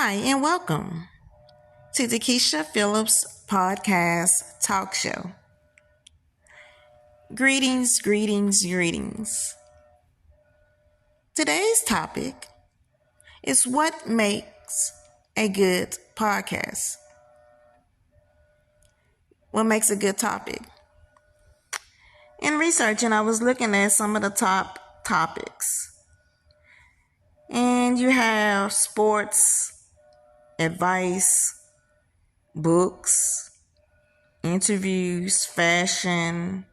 Hi, and welcome to the Keisha Phillips podcast talk show. Greetings, greetings, greetings. Today's topic is what makes a good podcast. What makes a good topic? In researching, I was looking at some of the top topics. And you have sports, advice, books, interviews, fashion,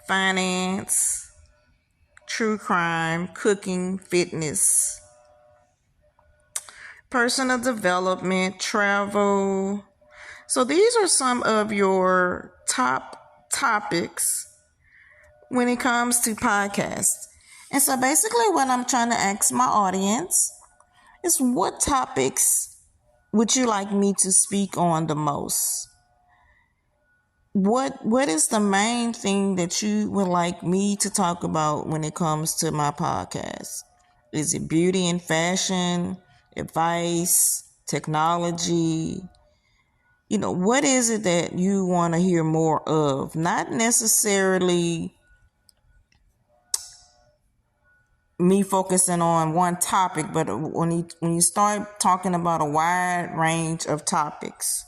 finance, true crime, cooking, fitness, personal development, travel. So these are some of your top topics when it comes to podcasts. And so basically what I'm trying to ask my audience is, what topics would you like me to speak on the most? What is the main thing that you would like me to talk about when it comes to my podcast? Is it beauty and fashion, advice, technology? What is it that you want to hear more of? Not necessarily me focusing on one topic, but when you start talking about a wide range of topics,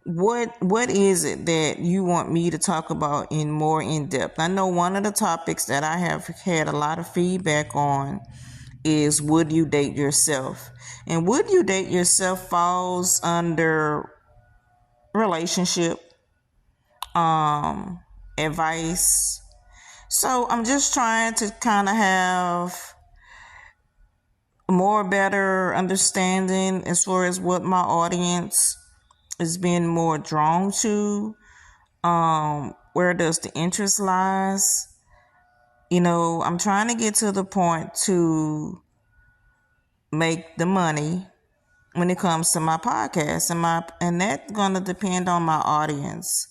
what is it that you want me to talk about in depth? I know one of the topics that I have had a lot of feedback on is, would you date yourself? And would you date yourself falls under relationship, advice. So I'm just trying to kind of have more better understanding as far as what my audience is being more drawn to, where does the interest lies. I'm trying to get to the point to make the money when it comes to my podcast, and that's going to depend on my audience.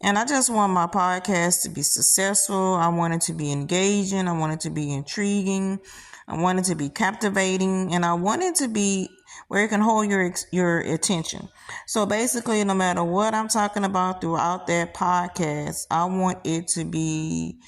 And I just want my podcast to be successful. I want it to be engaging. I want it to be intriguing. I want it to be captivating, and I want it to be where it can hold your attention. So basically, no matter what I'm talking about throughout that podcast, I want it to be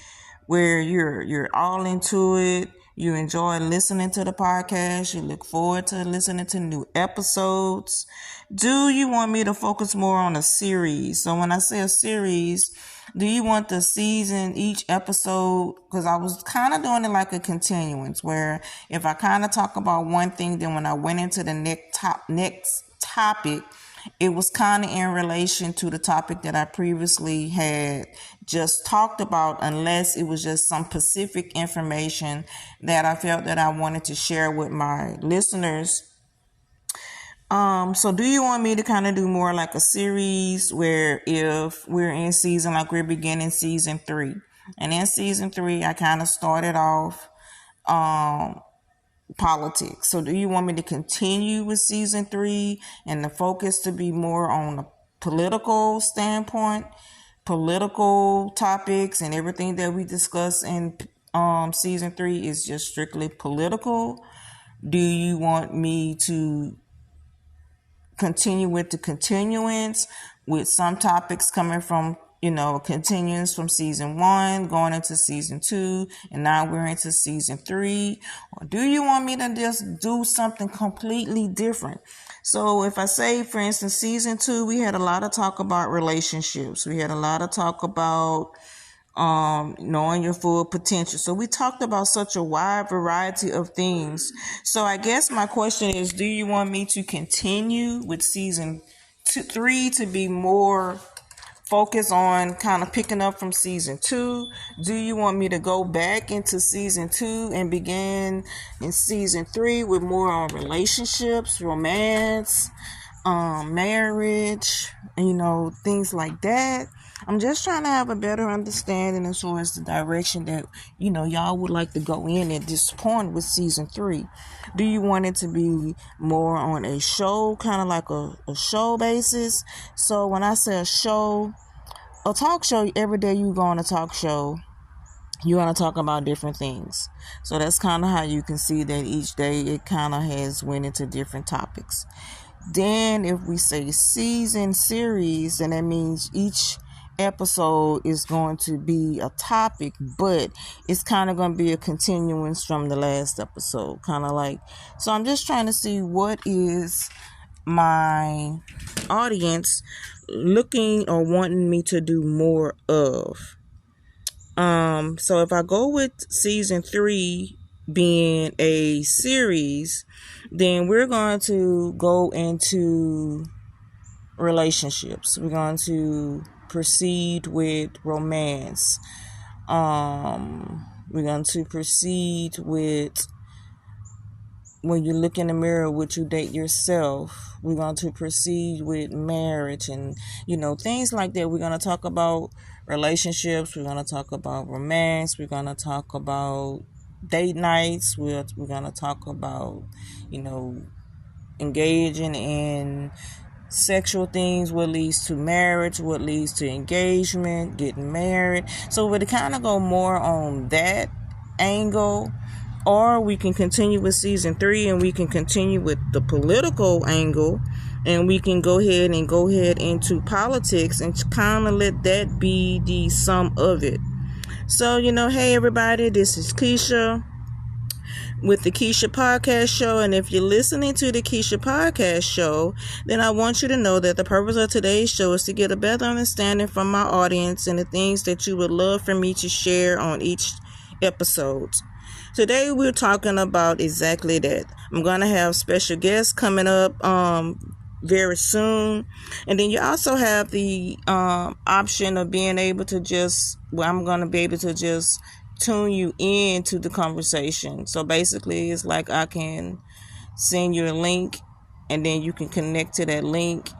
where you're all into it. You enjoy listening to the podcast. You look forward to listening to new episodes. Do you want me to focus more on a series? So when I say a series, do you want the season, each episode? Because I was kind of doing it like a continuance, where if I kind of talk about one thing, then when I went into the next topic, it was kind of in relation to the topic that I previously had just talked about, unless it was just some specific information that I felt that I wanted to share with my listeners. So do you want me to kind of do more like a series, where if we're in season, like we're beginning season 3, and in season 3, I kind of started off, politics. So do you want me to continue with season 3 and the focus to be more on a political standpoint, political topics, and everything that we discuss in season 3 is just strictly political? Do you want me to continue with the continuance, with some topics coming from continuance from season 1 going into season 2, and now we're into season 3? Or do you want me to just do something completely different? So if I say, for instance, season 2, we had a lot of talk about relationships. We had a lot of talk about knowing your full potential. So we talked about such a wide variety of things. So I guess my question is, do you want me to continue with season 3 to be more focused on kind of picking up from season 2? Do you want me to go back into season 2 and begin in season 3 with more on relationships, romance, marriage, things like that? I'm just trying to have a better understanding as far as the direction that, y'all would like to go in at this point with season 3. Do you want it to be more on a show, kind of like a show basis? So when I say a show, a talk show, every day you go on a talk show, you want to talk about different things. So that's kind of how you can see that each day it kind of has went into different topics. Then if we say season series, then that means each episode is going to be a topic, but it's kind of going to be a continuance from the last episode, kind of like. So I'm just trying to see what is my audience looking or wanting me to do more of. So if I go with season 3 being a series, then we're going to go into relationships. We're going to proceed with romance. We're going to proceed with when you look in the mirror, would you date yourself? We're going to proceed with marriage and, things like that. We're going to talk about relationships. We're going to talk about romance. We're going to talk about date nights. We're going to talk about, engaging in sexual things, what leads to marriage, what leads to engagement, getting married. So we'll kind of go more on that angle. Or we can continue with season 3 and we can continue with the political angle, and we can go ahead into politics and kind of let that be the sum of it. So, hey everybody, this is Keisha with the Keisha Podcast Show. And if you're listening to the Keisha Podcast Show, then I want you to know that the purpose of today's show is to get a better understanding from my audience and the things that you would love for me to share on each episode. Today we're talking about exactly that. I'm going to have special guests coming up very soon. And then you also have the option of being able to I'm going to be able to just tune you into the conversation. So basically it's like I can send you a link and then you can connect to that link.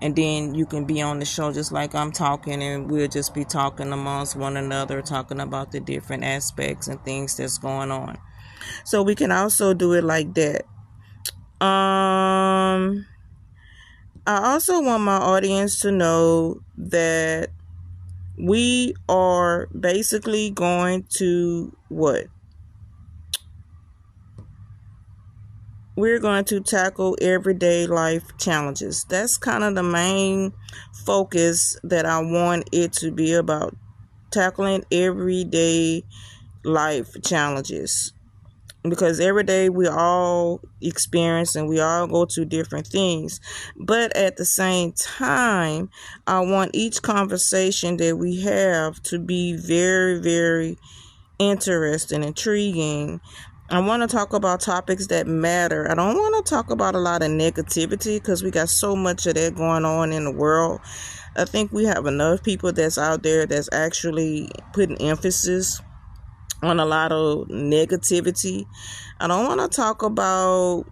And then you can be on the show just like I'm talking, and we'll just be talking amongst one another, talking about the different aspects and things that's going on. So we can also do it like that. I also want my audience to know that we are basically going to we're going to tackle everyday life challenges. That's kind of the main focus that I want it to be about, tackling everyday life challenges. Because every day we all experience and we all go through different things. But at the same time, I want each conversation that we have to be very, very interesting, intriguing. I want to talk about topics that matter. I don't want to talk about a lot of negativity because we got so much of that going on in the world. I think we have enough people that's out there that's actually putting emphasis on a lot of negativity. I don't want to talk about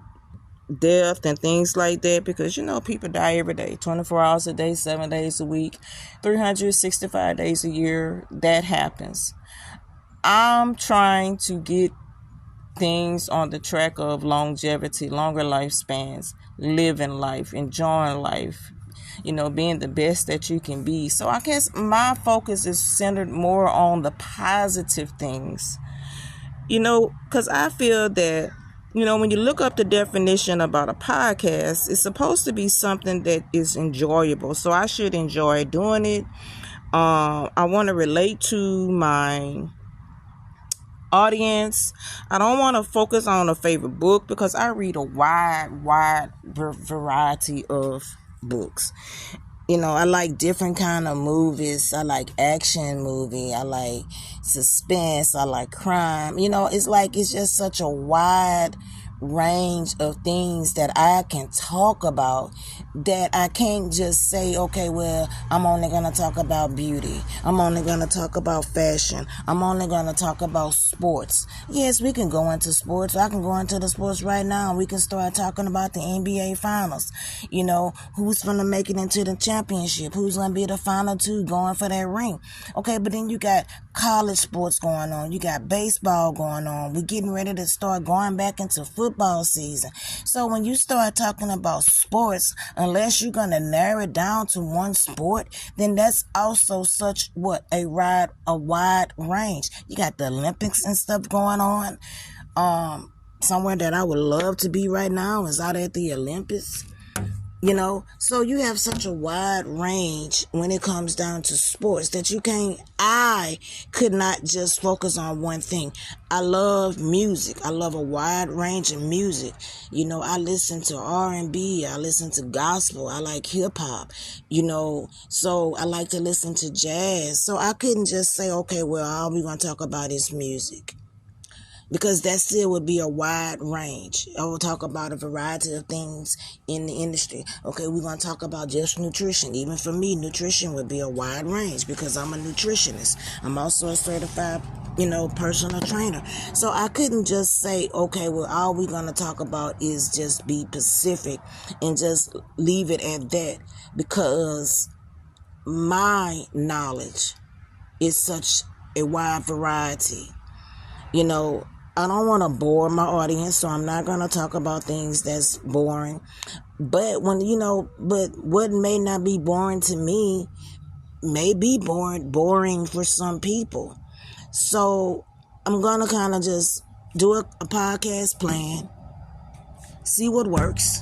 death and things like that because, people die every day, 24 hours a day, 7 days a week, 365 days a year. That happens. I'm trying to get things on the track of longevity, longer lifespans, living life, enjoying life, being the best that you can be. So I guess my focus is centered more on the positive things, because I feel that, when you look up the definition about a podcast, it's supposed to be something that is enjoyable. So I should enjoy doing it. I want to relate to my audience. I don't want to focus on a favorite book because I read a wide variety of books. I like different kind of movies. I like action movie. I like suspense. I like crime. It's just such a wide range of things that I can talk about that I can't just say, okay, well, I'm only going to talk about beauty. I'm only going to talk about fashion. I'm only going to talk about sports. Yes, we can go into sports. I can go into the sports right now. We can start talking about the NBA finals. Who's going to make it into the championship? Who's going to be the final two going for that ring? Okay, but then you got college sports going on. You got baseball going on. We're getting ready to start going back into football season. So when you start talking about sports, a unless you're going to narrow it down to one sport, then that's also such a wide range. You got the Olympics and stuff going on. Somewhere that I would love to be right now is out at the Olympics. So you have such a wide range when it comes down to sports that I could not just focus on one thing. I love music. I love a wide range of music. I listen to R&B. I listen to gospel. I like hip hop, so I like to listen to jazz. So I couldn't just say, okay, well, all we're going to talk about is music, because that still would be a wide range. I will talk about a variety of things in the industry. Okay, we're going to talk about just nutrition. Even for me, nutrition would be a wide range because I'm a nutritionist. I'm also a certified, personal trainer. So I couldn't just say, okay, well, all we're going to talk about is just be specific and just leave it at that, because my knowledge is such a wide variety. I don't want to bore my audience, so I'm not going to talk about things that's boring. But what may not be boring to me may be boring for some people. So I'm going to kind of just do a podcast plan, see what works.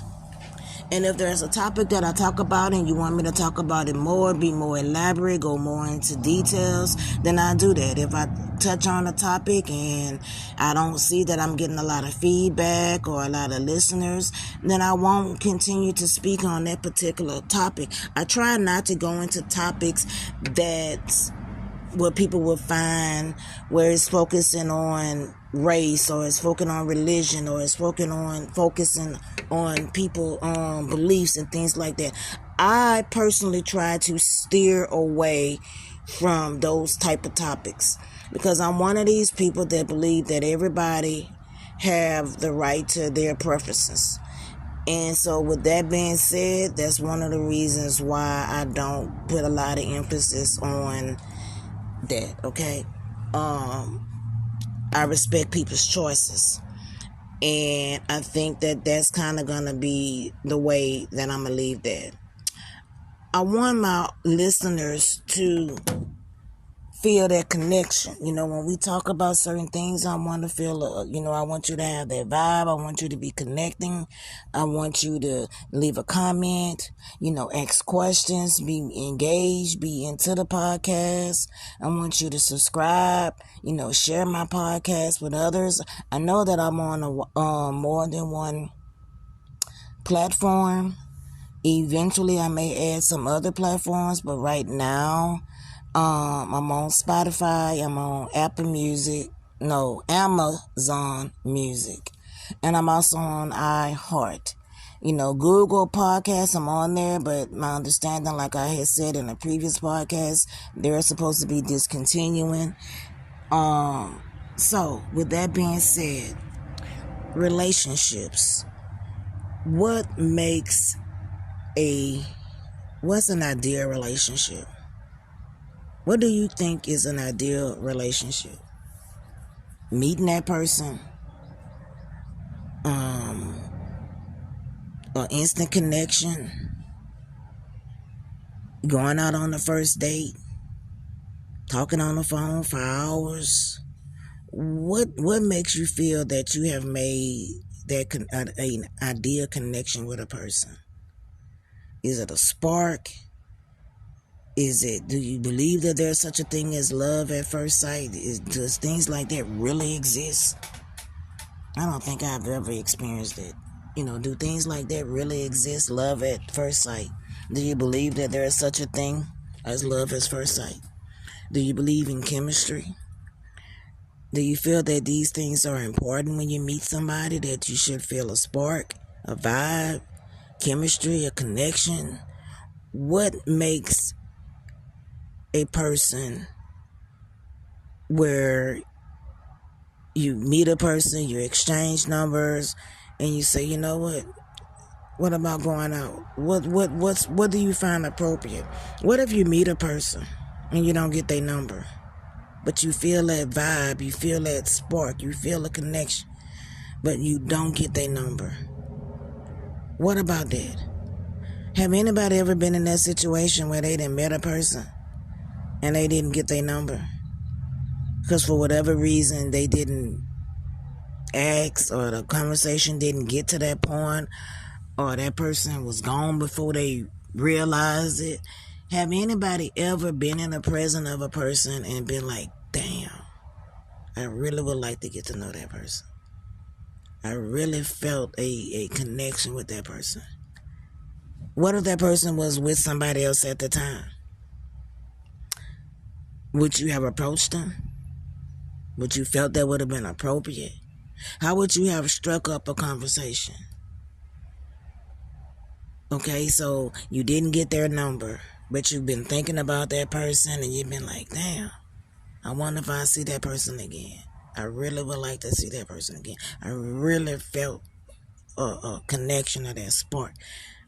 And if there's a topic that I talk about and you want me to talk about it more, be more elaborate, go more into details, then I do that. If I touch on a topic and I don't see that I'm getting a lot of feedback or a lot of listeners, then I won't continue to speak on that particular topic. I try not to go into topics that what people will find where it's focusing on race, or it's focusing on religion, or it's focusing on people beliefs and things like that. I personally try to steer away from those type of topics, because I'm one of these people that believe that everybody have the right to their preferences. And so with that being said, that's one of the reasons why I don't put a lot of emphasis on that. Okay, I respect people's choices, and I think that that's kind of gonna be the way that I'm gonna leave that. I want my listeners to feel that connection. When we talk about certain things, I want to feel, I want you to have that vibe. I want you to be connecting. I want you to leave a comment, ask questions, be engaged, be into the podcast. I want you to subscribe, share my podcast with others. I know that I'm on more than one platform. Eventually, I may add some other platforms, but right now, I'm on Spotify, I'm on Amazon Music, and I'm also on iHeart. Google Podcasts, I'm on there, but my understanding, like I had said in a previous podcast, they're supposed to be discontinuing. So, with that being said, relationships. What's an ideal relationship? What do you think is an ideal relationship? Meeting that person, an instant connection, going out on the first date, talking on the phone for hours. What makes you feel that you have made that an ideal connection with a person? Is it a spark? Do you believe that there's such a thing as love at first sight? Does things like that really exist? I don't think I've ever experienced it. Do things like that really exist? Love at first sight. Do you believe that there is such a thing as love at first sight? Do you believe in chemistry? Do you feel that these things are important when you meet somebody, that you should feel a spark, a vibe, chemistry, a connection? What makes a person where you meet a person, you exchange numbers, and you say, you know what about going out? What do you find appropriate? What if you meet a person and you don't get their number, but you feel that vibe, you feel that spark, you feel a connection, but you don't get their number? What about that? Have anybody ever been in that situation where they didn't met a person and they didn't get their number? Because for whatever reason they didn't ask, or the conversation didn't get to that point, or that person was gone before they realized it. Have anybody ever been in the presence of a person and been like, damn, I really would like to get to know that person. I really felt a connection with that person. What if that person was with somebody else at the time? Would you have approached them? Would you felt that would have been appropriate? How would you have struck up a conversation? Okay, so you didn't get their number, but you've been thinking about that person and you've been like, damn, I wonder if I see that person again. I really would like to see that person again. I really felt a connection of that spark.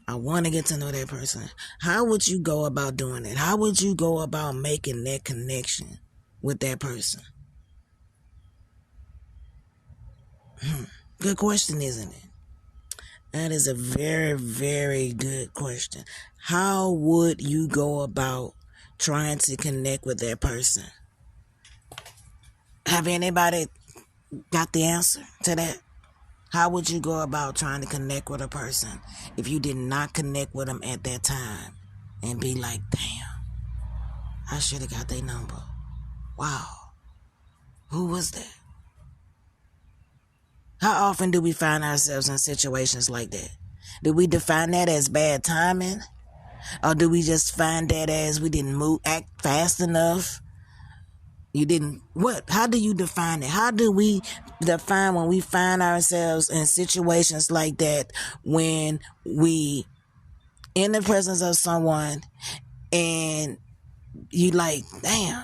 I want to get to know that person. How would you go about doing it? How would you go about making that connection with that person? Good question, isn't it? That is a very, very good question. How would you go about trying to connect with that person? Have anybody got the answer to that? How would you go about trying to connect with a person if you did not connect with them at that time and be like, damn, I should have got their number. Wow. Who was that? How often do we find ourselves in situations like that? Do we define that as bad timing? Or do we just find that as we didn't act fast enough? You didn't, what? How do you define it? How do we define when we find ourselves in situations like that, when we in the presence of someone and you like, damn,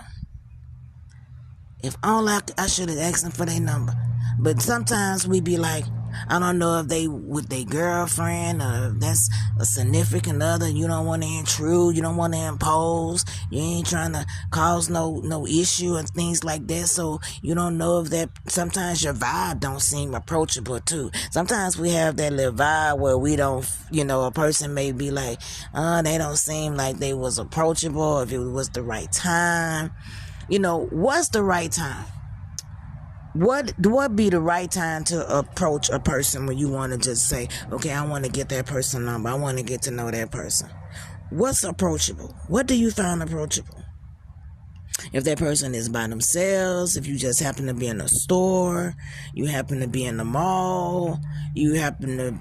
if only I should have asked them for their number. But sometimes we be like, I don't know if they with their girlfriend or if that's a significant other. You don't want to intrude. You don't want to impose. You ain't trying to cause no issue and things like that. So you don't know if that, sometimes your vibe don't seem approachable too. Sometimes we have that little vibe where we don't, a person may be like, they don't seem like they was approachable, if it was the right time. What's the right time? What be the right time to approach a person when you want to just say, okay, I want to get that person number. I want to get to know that person. What's approachable? What do you find approachable? If that person is by themselves, if you just happen to be in a store, you happen to be in the mall, you happen to,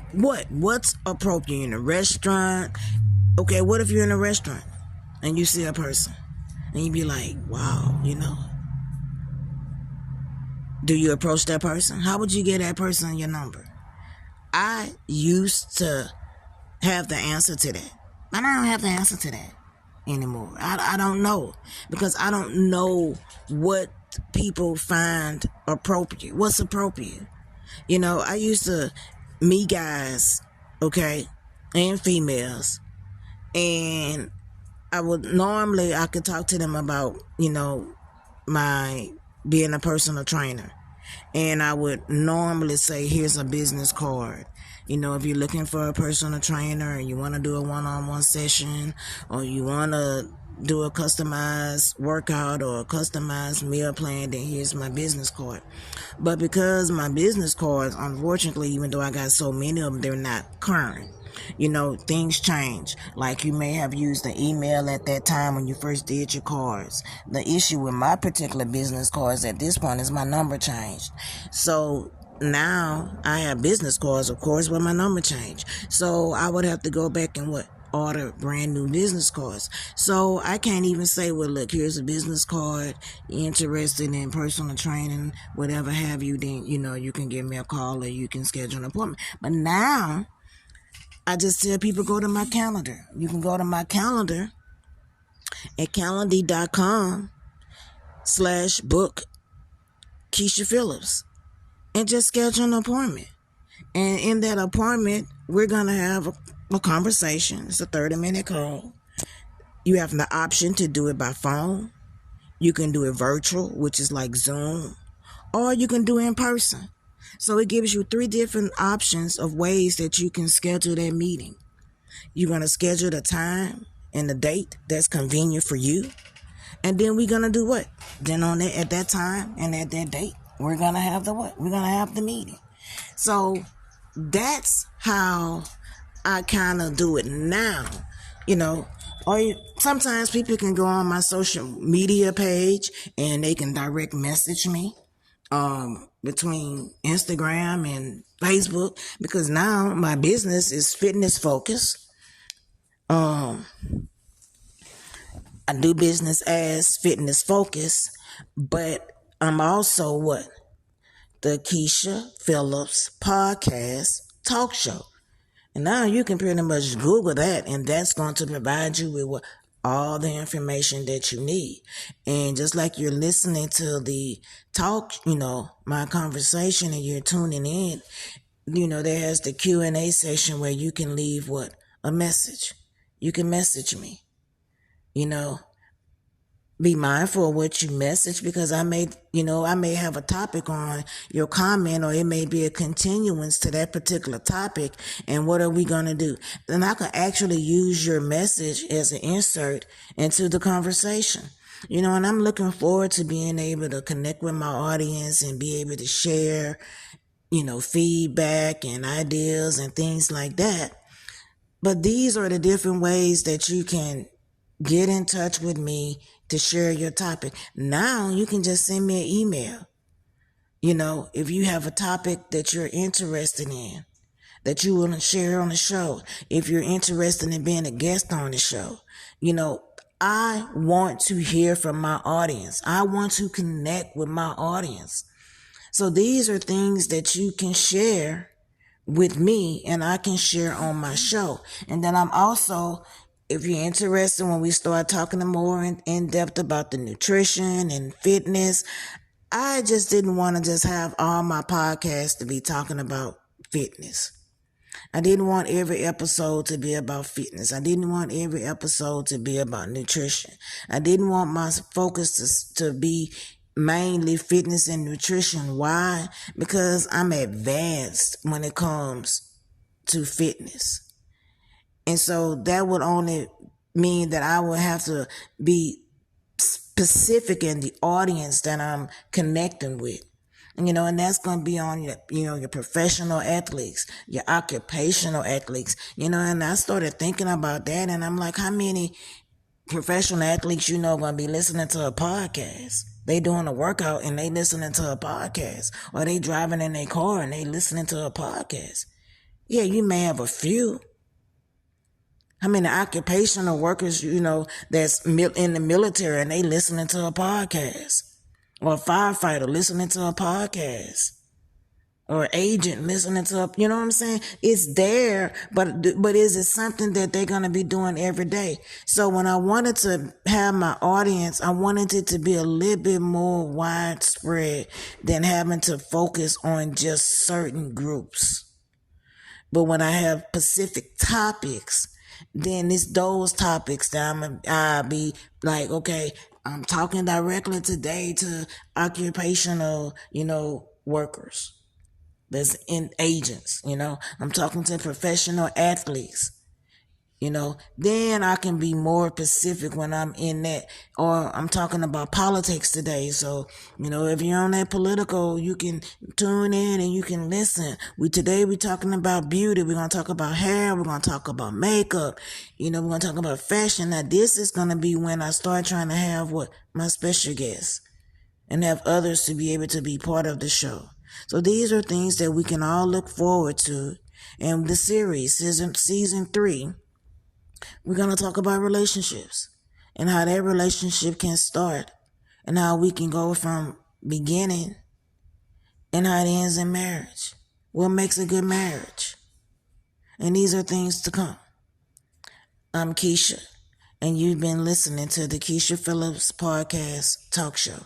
what's appropriate? In a restaurant? Okay, what if you're in a restaurant and you see a person and you be like, wow, do you approach that person? How would you get that person your number? I used to have the answer to that, but I don't have the answer to that anymore. I don't know, because I don't know what people find appropriate. What's appropriate? I used to meet guys, okay, and females, and I could talk to them about, my being a personal trainer. And I would normally say, here's a business card. If you're looking for a personal trainer and you want to do a one-on-one session, or you want to do a customized workout or a customized meal plan, then here's my business card. But because my business cards, unfortunately, even though I got so many of them, they're not current. Things change. Like, you may have used the email at that time when you first did your cards. The issue with my particular business cards at this point is my number changed. So now I have business cards, of course, where my number changed. So I would have to go back and order brand new business cards. So I can't even say, well, look, here's a business card. You're interested in personal training, whatever have you, then, you can give me a call or you can schedule an appointment. But now I just tell people, go to my calendar. You can go to my calendar at calendly.com/book Keisha Phillips and just schedule an appointment. And in that appointment, we're going to have a conversation. It's a 30-minute call. You have the option to do it by phone. You can do it virtual, which is like Zoom, or you can do it in person. So it gives you 3 different options of ways that you can schedule that meeting. You're going to schedule the time and the date that's convenient for you. And then we're going to do what? Then on that, at that time and at that date, we're going to have the what? We're going to have the meeting. So that's how I kind of do it now, you know. Or sometimes people can go on my social media page and they can direct message me between Instagram and Facebook, because now my business is fitness focused. I do business as fitness focused, but I'm also what? The Keisha Phillips podcast talk show. And now you can pretty much Google that, and that's going to provide you with what, all the information that you need. And just like you're listening to the talk, my conversation, and you're tuning in, there's the Q&A session where you can leave what? A message. You can message me. Be mindful of what you message, because I may have a topic on your comment, or it may be a continuance to that particular topic. And what are we going to do? Then I can actually use your message as an insert into the conversation. And I'm looking forward to being able to connect with my audience and be able to share, feedback and ideas and things like that. But these are the different ways that you can get in touch with me to share your topic. Now you can just send me an email. If you have a topic that you're interested in, that you want to share on the show, if you're interested in being a guest on the show, I want to hear from my audience. I want to connect with my audience. So these are things that you can share with me, and I can share on my show. And then I'm also, if you're interested, when we start talking more in depth about the nutrition and fitness, I just didn't want to just have all my podcasts to be talking about fitness. I didn't want every episode to be about fitness. I didn't want every episode to be about nutrition. I didn't want my focus to be mainly fitness and nutrition. Why? Because I'm advanced when it comes to fitness. And so that would only mean that I would have to be specific in the audience that I'm connecting with. And that's going to be on your professional athletes, your occupational athletes, and I started thinking about that, and I'm like, how many professional athletes, going to be listening to a podcast? They doing a workout and they listening to a podcast, or they driving in their car and they listening to a podcast. Yeah, you may have a few. How many occupational workers, that's in the military and they listening to a podcast? Or a firefighter listening to a podcast, or an agent listening to you know what I'm saying? It's there, but is it something that they're going to be doing every day? So when I wanted to have my audience, I wanted it to be a little bit more widespread than having to focus on just certain groups. But when I have specific topics, then it's those topics that I'll be like, okay, I'm talking directly today to occupational, workers. That's in agents, I'm talking to professional athletes. Then I can be more specific when I'm in that, or I'm talking about politics today. So, if you're on that political, you can tune in and you can listen. Today we're talking about beauty. We're going to talk about hair. We're going to talk about makeup. We're going to talk about fashion. Now this is going to be when I start trying to have my special guests and have others to be able to be part of the show. So these are things that we can all look forward to. And the series, season 3, we're going to talk about relationships and how that relationship can start and how we can go from beginning and how it ends in marriage. What makes a good marriage? And these are things to come. I'm Keisha, and you've been listening to the Keisha Phillips podcast talk show.